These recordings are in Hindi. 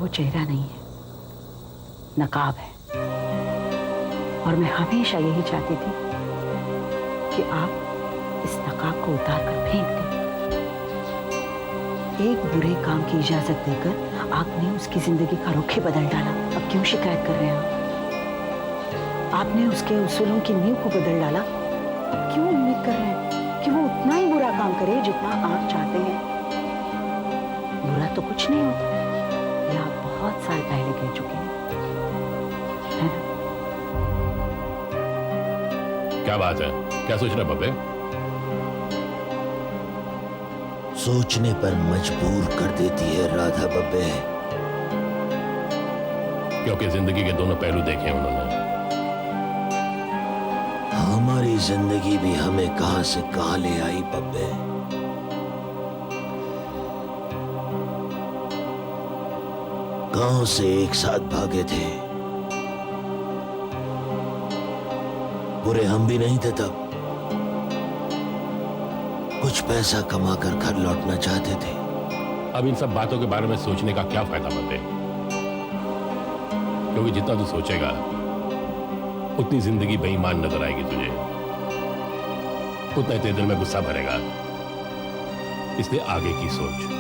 वो चेहरा नहीं है, नकाब है। और मैं हमेशा यही चाहती थी कि आप इस नकाब को उतार कर फेंक दें। एक बुरे काम की इजाजत देकर आपने उसकी जिंदगी का रुख ही बदल डाला। अब क्यों शिकायत कर रहे हैं आप? आपने उसके उसूलों की नींव को बदल डाला। अब क्यों उम्मीद कर रहे हैं कि वो उतना ही बुरा काम करे जितना आप चाहते हैं? बुरा तो कुछ नहीं होता, ये आप बहुत साल पहले कह चुके हैं, है ना? क्या बात है? क्या सोच रहे बब्बे? सोचने पर मजबूर कर देती है राधा बब्बे। क्योंकि जिंदगी के दोनों पहलू देखे हैं उन्होंने। हमारी जिंदगी भी हमें कहां से कहां ले आई बब्बे। गांव से एक साथ भागे थे, बुरे हम भी नहीं थे तब। कुछ पैसा कमाकर घर लौटना चाहते थे। अब इन सब बातों के बारे में सोचने का क्या फायदा बब्बे? क्योंकि जितना तू सोचेगा उतनी जिंदगी बेईमान नजर आएगी तुझे, उतना तेरे दिल में गुस्सा भरेगा। इसलिए आगे की सोच।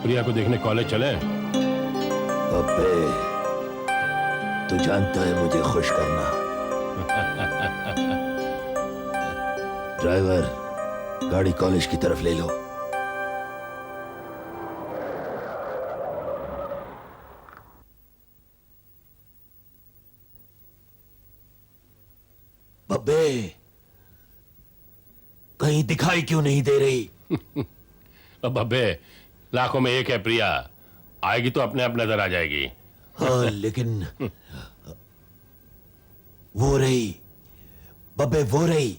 प्रिया को देखने कॉलेज चले? अबे तू जानता है मुझे खुश करना। ड्राइवर, गाड़ी कॉलेज की तरफ ले लो। बब्बे कहीं दिखाई क्यों नहीं दे रही? अब बब्बे लाखों में एक है प्रिया, आएगी तो अपने आप नजर आ जाएगी। हाँ लेकिन वो रही बब्बे, वो रही।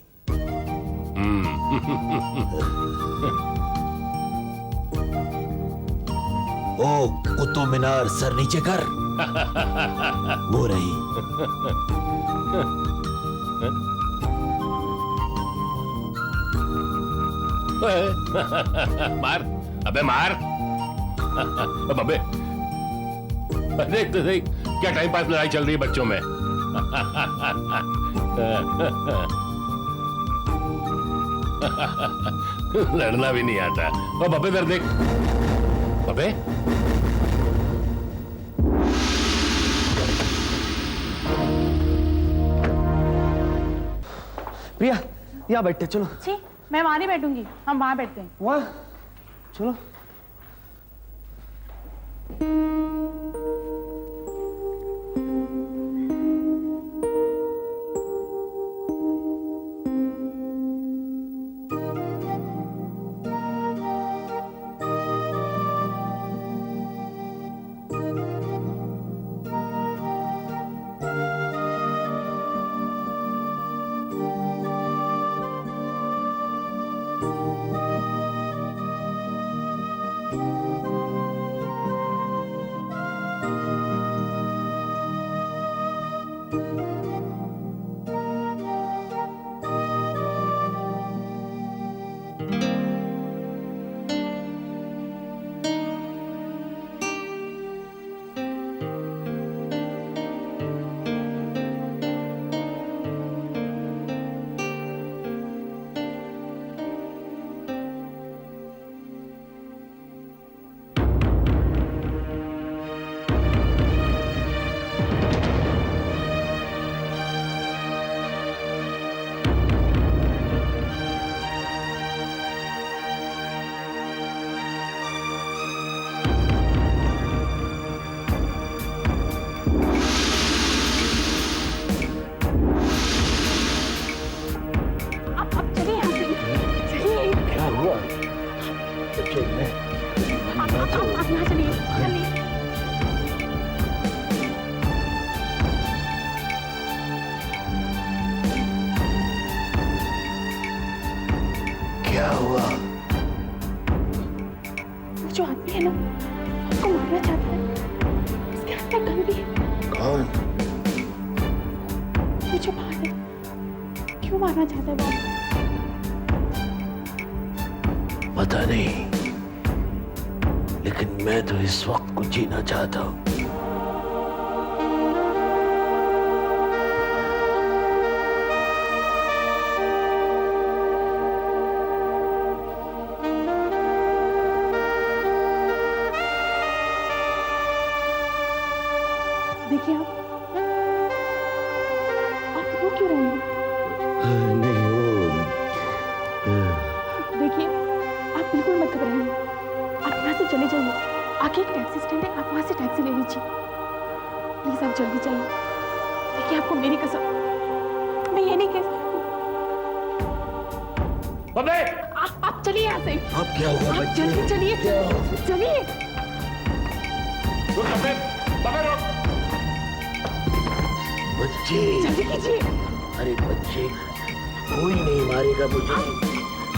ओ कुतुब मीनार सर नीचे कर। वो रही। मार, अबे मार। अबे देख तो देख क्या टाइम पास लड़ाई चल रही है बच्चों में। लड़ना भी नहीं आता। और बब्बे इधर देख। बब्बे प्रिया यहाँ बैठते, चलो। छी, मैं वहां नहीं बैठूंगी, हम वहां बैठते हैं। वहाँ चलो। क्या हुआ? वो जो आदमी है ना, उसको मारना चाहता है। उसके हाथ में गन भी है। कौन? वो जो बाहर है, क्यों मारना चाहता है वो? पता नहीं। लेकिन मैं तो इस वक्त को जीना चाहता हूं। देखिए आप रो क्यों रहे हैं? नहीं वो देखिए आप बिल्कुल मत घबराइए, आप यहाँ से चले जाइए, आगे एक टैक्सी स्टैंड है, आप वहाँ से टैक्सी ले लीजिए। प्लीज आप जल्दी जाइए। देखिए आपको मेरी कसम, मैं ये नहीं कह बब्बे आप चलिए यहाँ से। अब क्या हुआ आप बच्चे? जल्दी चलिए, क्या हुआ? चलिए। रुक बब्बे, बब्बे रुक। बच्चे, जल्दी कीजिए। अरे बच्चे, कोई नहीं मारेगा मुझे।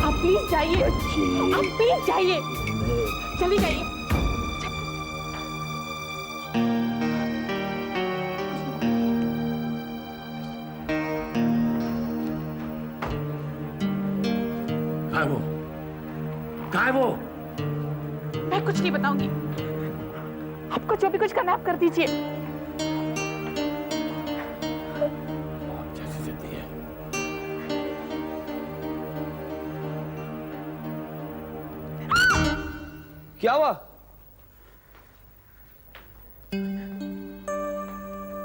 आप प्लीज जाइए, बच्चे, आप प्लीज जाइए, मैं- जल्दी जाइए। कहाँ है वो? कहाँ है वो? मैं कुछ नहीं बताऊंगी, आपको जो भी कुछ करना है आप कर दीजिए। जैसी जिद्दी है। क्या हुआ?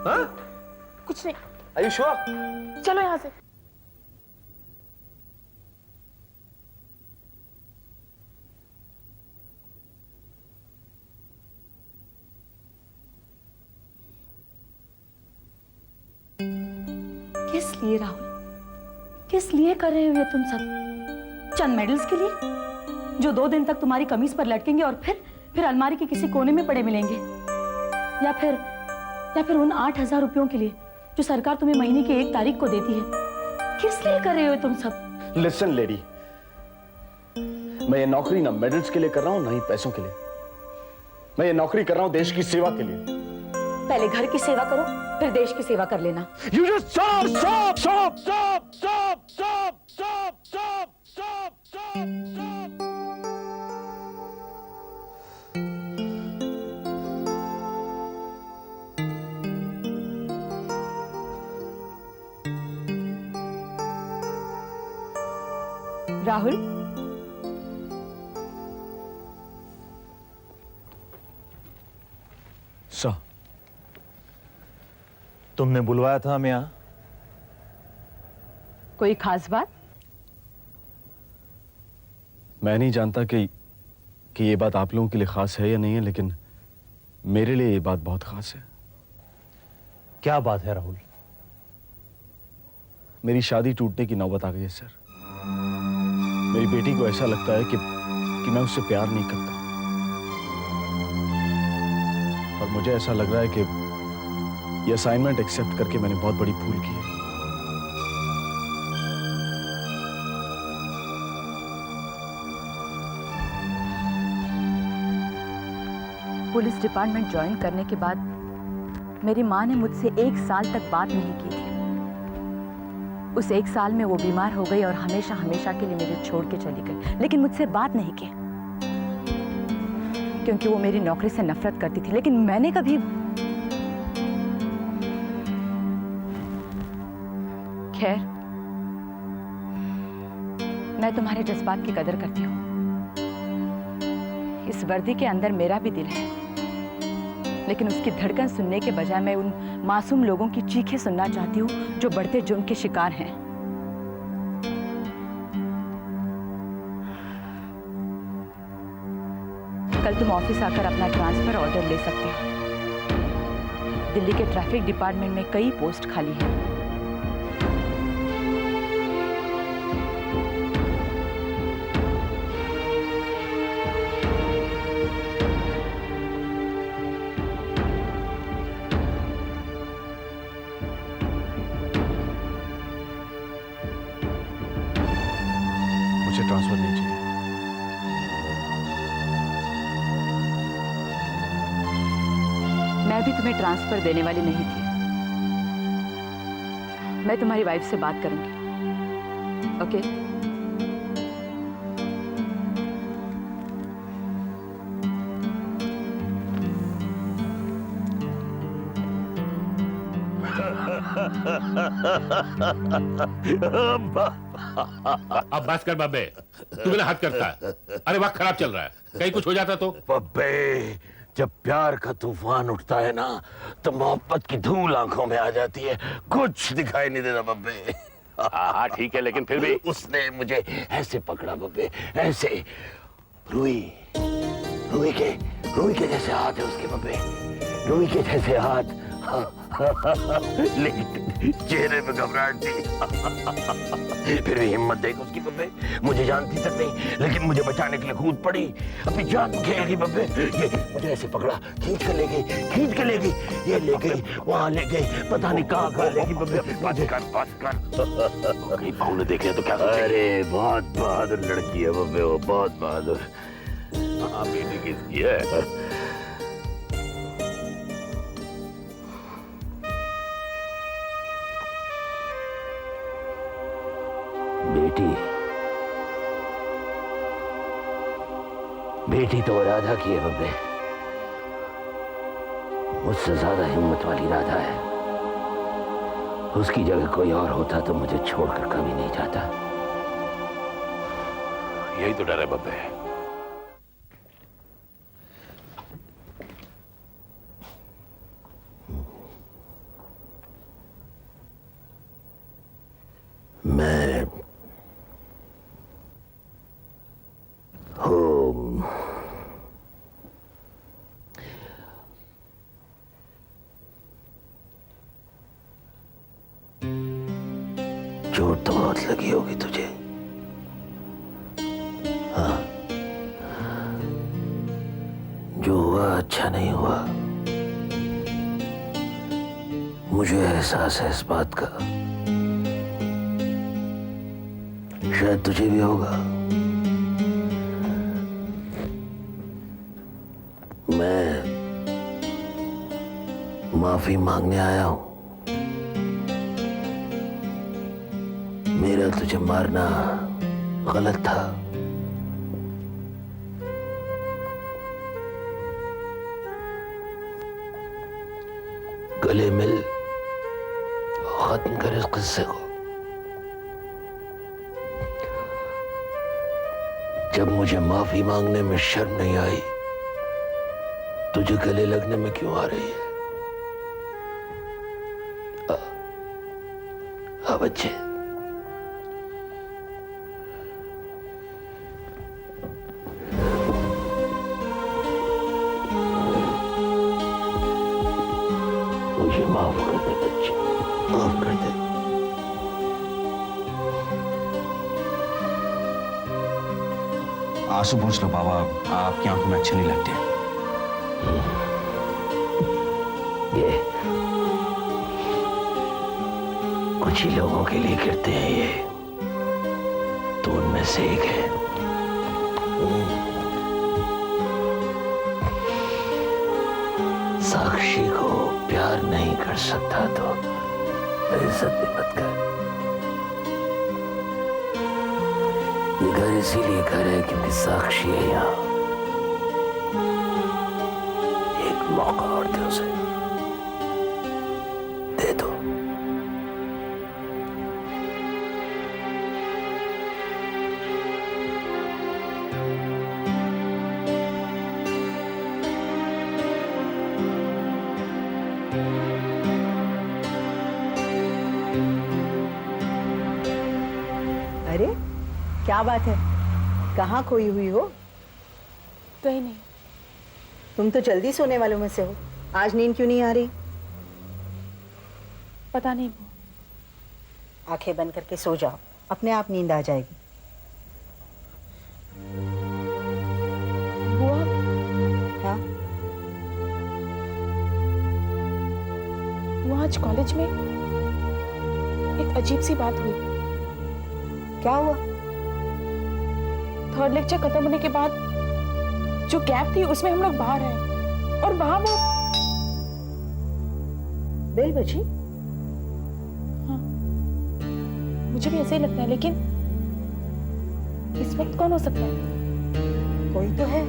हाँ? कुछ नहीं, Are you sure? चलो यहाँ से। किस लिए राहुल, किस लिए कर रहे हो ये तुम सब? चंद मेडल्स के लिए जो 2 दिन तक तुम्हारी कमीज पर लटकेंगे और फिर अलमारी के किसी कोने में पड़े मिलेंगे? या फिर उन 8,000 रुपयों के लिए जो सरकार तुम्हें महीने की 1 तारीख को देती है? किस लिए कर रहे हो तुम सब? लिसन लेडी, मैं ये नौकरी ना मेडल्स के लिए कर रहा हूं ना ही पैसों के लिए। मैं ये नौकरी कर रहा हूं देश की सेवा के लिए। पहले घर की सेवा करो, फिर देश की सेवा कर लेना। You just stop! Rahul, sir, तुमने बुलवाया था हमें यहां? कोई खास बात? मैं नहीं जानता कि ये बात आप लोगों के लिए खास है या नहीं है, लेकिन मेरे लिए ये बात बहुत खास है। क्या बात है राहुल? मेरी शादी टूटने की नौबत आ गई है सर। मेरी बेटी को ऐसा लगता है कि मैं उससे प्यार नहीं करता, और मुझे ऐसा लग रहा है कि ये असाइनमेंट एक्सेप्ट करके मैंने बहुत बड़ी भूल की है। पुलिस डिपार्टमेंट ज्वाइन करने के बाद मेरी माँ ने मुझसे 1 साल तक बात नहीं की थी। उस 1 साल में वो बीमार हो गई और हमेशा हमेशा के लिए मुझे छोड़ के चली गई, लेकिन मुझसे बात नहीं की क्योंकि वो मेरी नौकरी से नफरत करती थी। लेकिन मैंने कभी खैर, मैं तुम्हारे जज्बात की कदर करती हूँ। इस वर्दी के अंदर मेरा भी दिल है, लेकिन उसकी धड़कन सुनने के बजाय मैं उन मासूम लोगों की चीखें सुनना चाहती हूँ जो बढ़ते जुर्म के शिकार हैं। कल तुम ऑफिस आकर अपना ट्रांसफर ऑर्डर ले सकते हो। दिल्ली के ट्रैफिक डिपार्टमेंट में कई पोस्ट खाली हैं। मुझे ट्रांसफर नहीं चाहिए। मैं भी तुम्हें ट्रांसफर देने वाली नहीं थी। मैं तुम्हारी वाइफ से बात करूंगी, ओके? अब बस कर बब्बे, तू मेरा हाथ करता है। अरे वक्त खराब चल रहा है, कहीं कुछ हो जाता तो। बब्बे, जब प्यार का तूफान उठता है ना तो मोहब्बत की धूल आंखों में आ जाती है, कुछ दिखाई नहीं देता बब्बे। हाँ ठीक है, लेकिन फिर भी उसने मुझे ऐसे पकड़ा बब्बे, ऐसे। रुई रुई के जैसे हाथ है उसके बब्बे, रुई के जैसे हाथ। लेकिन चेहरे पे घबराहट थी। फिर भी हिम्मत देख उसकी बब्बे, मुझे जानती तक नहीं, लेकिन मुझे बचाने के लिए कूद पड़ी। अपनी जान खेलेगी बब्बे। ये मुझे ऐसे पकड़ा, खींच के ले गई, ये ले गई, वहां ले गई, पता नहीं कहाँ ले गई बब्बे। बात कर। कहीं बहू ने देखे तो क्या सोचेगी? अरे बहुत बहादुर लड़की है बब्बे, वो बहुत बहादुर। हाँ बेटी किसकी है? बेटी तो राधा की है बब्बे, मुझसे ज्यादा हिम्मत वाली राधा है। उसकी जगह कोई और होता तो मुझे छोड़कर कभी नहीं जाता। यही तो डर है बब्बे। मैं चोट तो बहुत लगी होगी तुझे। हाँ, जो हुआ अच्छा नहीं हुआ। मुझे एहसास है इस बात का, शायद तुझे भी होगा। मैं माफी मांगने आया हूं। मेरा तुझे मारना गलत था। गले मिल, खत्म कर इस किस्से को। जब मुझे माफी मांगने में शर्म नहीं आई, तुझे गले लगने में क्यों आ रही है? बच्चे, मुझे माफ कर दे बच्चे, माफ कर दे। आंसू पोंछ लो बाबा, आपकी आंखों में अच्छे नहीं लगते। ये कुछ ही लोगों के लिए गिरते हैं, ये तो उनमें से एक है। साक्षी को प्यार नहीं कर सकता तो इज्जत भी मत कर। ये घर इसीलिए घर है क्योंकि साक्षी है यहाँ। एक मौका और दे उसे, दे दो। अरे क्या बात है, कहाँ खोई हुई हो? कहीं नहीं। तुम तो जल्दी सोने वालों में से हो, आज नींद क्यों नहीं आ रही? पता नहीं वो। आंखें बंद करके सो जाओ, अपने आप नींद आ जाएगी। बुआ, हाँ? वो आज कॉलेज में एक अजीब सी बात हुई। क्या हुआ? थर्ड लेक्चर खत्म होने के बाद जो गैप थी उसमें हम लोग बाहर आए और वहां वो बेल बजी? हाँ, मुझे भी ऐसे ही लगता है, लेकिन इस वक्त कौन हो सकता है? कोई तो है।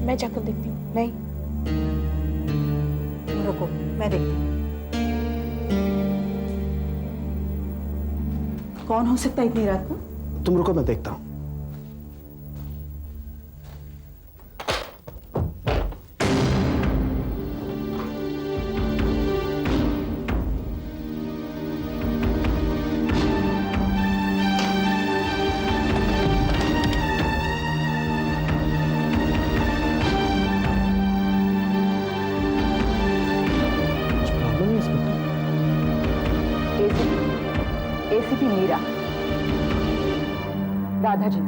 मैं जाकर देखती हूँ। नहीं, रुको, मैं देखती हूँ। कौन हो सकता है इतनी रात को? तुम रुको, मैं देखता हूं। कुछ प्रॉब्लम है इंस्पेक्टर? एसीपी मीरा। राधा जी।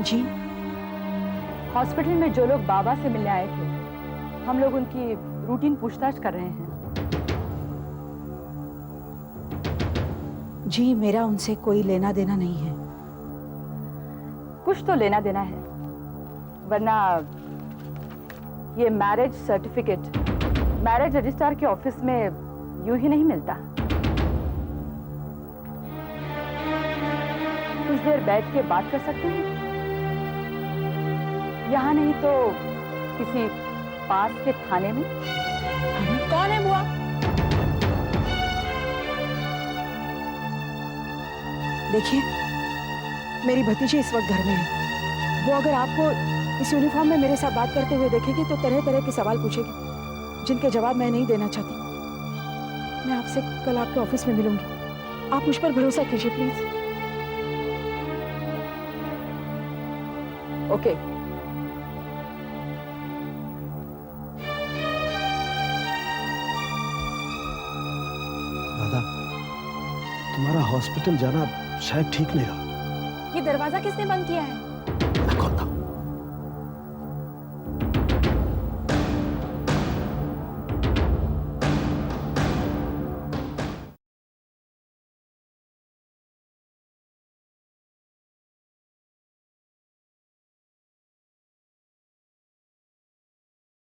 जी, हॉस्पिटल में जो लोग बाबा से मिलने आए थे, हम लोग उनकी रूटीन पूछताछ कर रहे हैं। जी मेरा उनसे कोई लेना देना नहीं है। कुछ तो लेना देना है, वरना ये मैरिज सर्टिफिकेट मैरिज रजिस्ट्रार के ऑफिस में यूं ही नहीं मिलता। कुछ देर बैठ के बात कर सकते हैं, यहाँ नहीं तो किसी पास के थाने में। कौन है बुआ? देखिए, मेरी भतीजी इस वक्त घर में है। वो अगर आपको इस यूनिफॉर्म में मेरे साथ बात करते हुए देखेगी तो तरह तरह के सवाल पूछेगी, जिनके जवाब मैं नहीं देना चाहती। मैं आपसे कल आपके ऑफिस में मिलूंगी। आप मुझ पर भरोसा कीजिए प्लीज। ओके। राधा, तुम्हारा हॉस्पिटल जाना शायद ठीक नहीं रहा। ये दरवाजा किसने बंद किया है? मैं खोलता हूं।